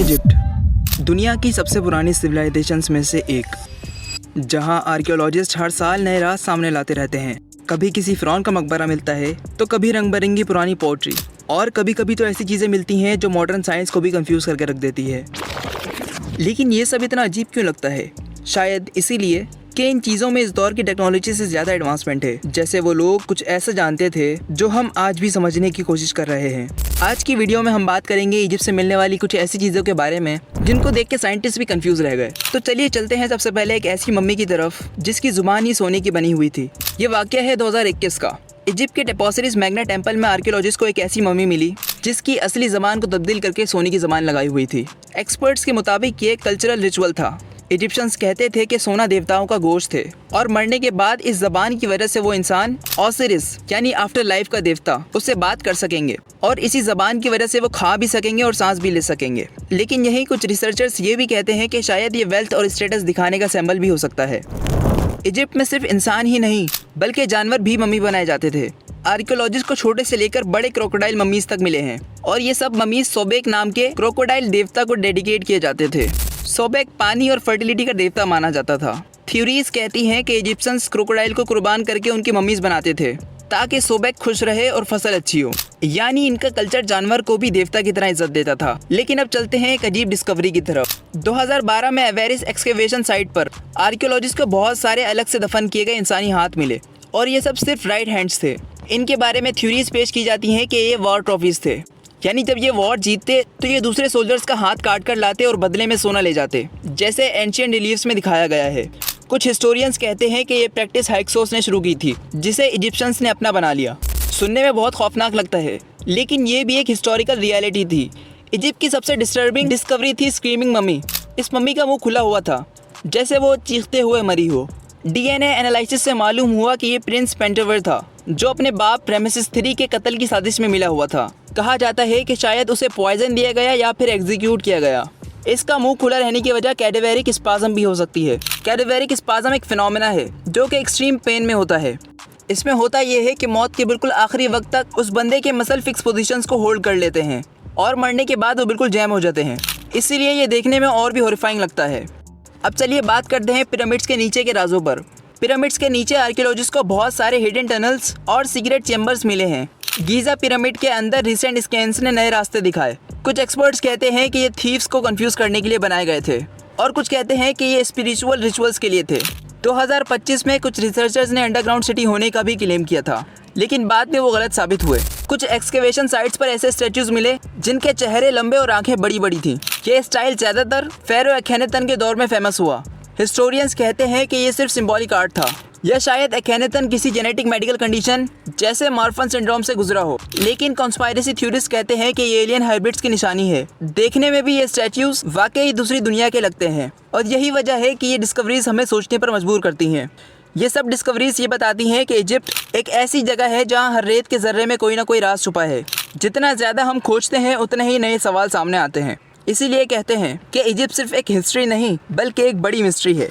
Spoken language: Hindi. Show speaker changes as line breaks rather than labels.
इजिप्ट दुनिया की सबसे पुरानी सिविलाइजेशंस में से एक, जहां आर्कियोलॉजिस्ट हर साल नए राज सामने लाते रहते हैं। कभी किसी फ़िरौन का मकबरा मिलता है तो कभी रंग बिरंगी पुरानी पोट्री, और कभी कभी तो ऐसी चीज़ें मिलती हैं जो मॉडर्न साइंस को भी कंफ्यूज करके रख देती है। लेकिन ये सब इतना अजीब क्यों लगता है? शायद इसीलिए कि इन चीज़ों में इस दौर की टेक्नोलॉजी से ज़्यादा एडवांसमेंट है। जैसे वो लोग कुछ ऐसा जानते थे जो हम आज भी समझने की कोशिश कर रहे हैं। आज की वीडियो में हम बात करेंगे इजिप्ट से मिलने वाली कुछ ऐसी चीज़ों के बारे में जिनको देख के साइंटिस्ट भी कंफ्यूज रह गए। तो चलिए चलते हैं सबसे पहले एक ऐसी मम्मी की तरफ जिसकी जुबान ही सोने की बनी हुई थी। ये वाकया है 2021 का। इजिप्ट के टेपोसिरिस मैग्ना टेम्पल में आर्कियोलॉजिस्ट को एक ऐसी मम्मी मिली जिसकी असली ज़बान को तब्दील करके सोने की ज़बान लगाई हुई थी। एक्सपर्ट्स के मुताबिक ये एक कल्चरल रिचुअल था। इजिप्शियंस कहते थे कि सोना देवताओं का गोश्त थे और मरने के बाद इस जबान की वजह से वो इंसान ओसिरिस यानी आफ्टर लाइफ का देवता उससे बात कर सकेंगे और इसी जबान की वजह से वो खा भी सकेंगे और सांस भी ले सकेंगे। लेकिन यही कुछ रिसर्चर्स ये भी कहते हैं कि शायद ये वेल्थ और स्टेटस दिखाने का सिंबल भी हो सकता है। इजिप्ट में सिर्फ इंसान ही नहीं बल्कि जानवर भी मम्मी बनाए जाते थे। आर्कियोलॉजिस्ट को छोटे से लेकर बड़े क्रोकोडाइल मम्मीज तक मिले हैं और ये सब मम्मीज सोबेक नाम के क्रोकोडाइल देवता को डेडिकेट किए जाते थे। सोबेक पानी और फर्टिलिटी का देवता माना जाता था। थ्योरीज कहती हैं कि इजिप्शियंस क्रोकोडाइल को कुर्बान करके उनकी मम्मीज बनाते थे ताकि सोबेक खुश रहे और फसल अच्छी हो। यानी इनका कल्चर जानवर को भी देवता की तरह इज्जत देता था। लेकिन अब चलते हैं एक अजीब डिस्कवरी की तरफ। 2012 में एवेरिस एक्सकेवेशन साइट पर आर्कियोलॉजिस्ट को बहुत सारे अलग से दफन किए गए इंसानी हाथ मिले और ये सब सिर्फ राइट हैंड्स थे। इनके बारे में थ्योरीज पेश की जाती हैं कि ये वॉर ट्रॉफीज थे, यानी जब ये वॉर जीतते तो ये दूसरे सोल्जर्स का हाथ काट कर लाते और बदले में सोना ले जाते, जैसे एंशिएंट रिलीफ्स में दिखाया गया है। कुछ हिस्टोरियंस कहते हैं कि ये प्रैक्टिस हाइक्सोस ने शुरू की थी जिसे इजिप्शियंस ने अपना बना लिया। सुनने में बहुत खौफनाक लगता है लेकिन ये भी एक हिस्टोरिकल रियलिटी थी। इजिप्ट की सबसे डिस्टर्बिंग डिस्कवरी थी स्क्रीमिंग मम्मी। इस मम्मी का मुंह खुला हुआ था जैसे वो चीखते हुए मरी हो। डीएनए एनालिसिस से मालूम हुआ कि ये प्रिंस पेंटेवर था जो अपने बाप रेमेसेस III के कत्ल की साजिश में मिला हुआ था। कहा जाता है कि शायद उसे पॉइजन दिया गया या फिर एग्जीक्यूट किया गया। इसका मुंह खुला रहने की वजह कैडेवेरिक स्पाज्म भी हो सकती है। कैडेवेरिक स्पाज्म एक फिनोमेना है जो कि एक्सट्रीम पेन में होता है। इसमें होता यह है कि मौत के बिल्कुल आखिरी वक्त तक उस बंदे के मसल फिक्स पोजीशंस को होल्ड कर लेते हैं और मरने के बाद वो बिल्कुल जैम हो जाते हैं। इसीलिए ये देखने में और भी हॉरिफाइंग लगता है। अब चलिए बात करते हैं पिरामिड्स के नीचे के राजों पर। पिरामिड्स के नीचे आर्कियोलॉजिस्ट को बहुत सारे हिडन टनल्स और सीक्रेट चैम्बर्स मिले हैं। गीज़ा पिरामिड के अंदर रिसेंट स्कैन्स ने नए रास्ते दिखाए। कुछ एक्सपर्ट्स कहते हैं कि ये थीव्स को कंफ्यूज करने के लिए बनाए गए थे और कुछ कहते हैं कि ये स्पिरिचुअल रिचुअल्स के लिए थे। 2025 में कुछ रिसर्चर्स ने अंडरग्राउंड सिटी होने का भी क्लेम किया था लेकिन बाद में वो गलत साबित हुए। कुछ एक्सकेवेशन साइट्स पर ऐसे स्टैच्यूज मिले जिनके चेहरे लंबे और आंखें बड़ी बड़ी थीं। ये स्टाइल ज़्यादातर फेरो एखेनेतन के दौर में फेमस हुआ। हिस्टोरियंस कहते हैं कि ये सिर्फ सिंबॉलिक आर्ट था या शायद एखेनेतन किसी जेनेटिक मेडिकल कंडीशन जैसे मार्फन सिंड्रोम से गुजरा हो। लेकिन कॉन्स्पायरेसी थ्योरिस्ट कहते हैं कि ये एलियन हाइब्रिड्स की निशानी है। देखने में भी ये स्टैच्यूज वाकई दूसरी दुनिया के लगते हैं और यही वजह है कि ये डिस्कवरीज हमें सोचने पर मजबूर करती हैं। ये सब डिस्कवरीज ये बताती हैं कि इजिप्ट एक ऐसी जगह है जहाँ हर रेत के जर्रे में कोई ना कोई राज छुपा है। जितना ज़्यादा हम खोजते हैं उतने ही नए सवाल सामने आते हैं। इसीलिए कहते हैं कि इजिप्ट सिर्फ एक हिस्ट्री नहीं बल्कि एक बड़ी मिस्ट्री है।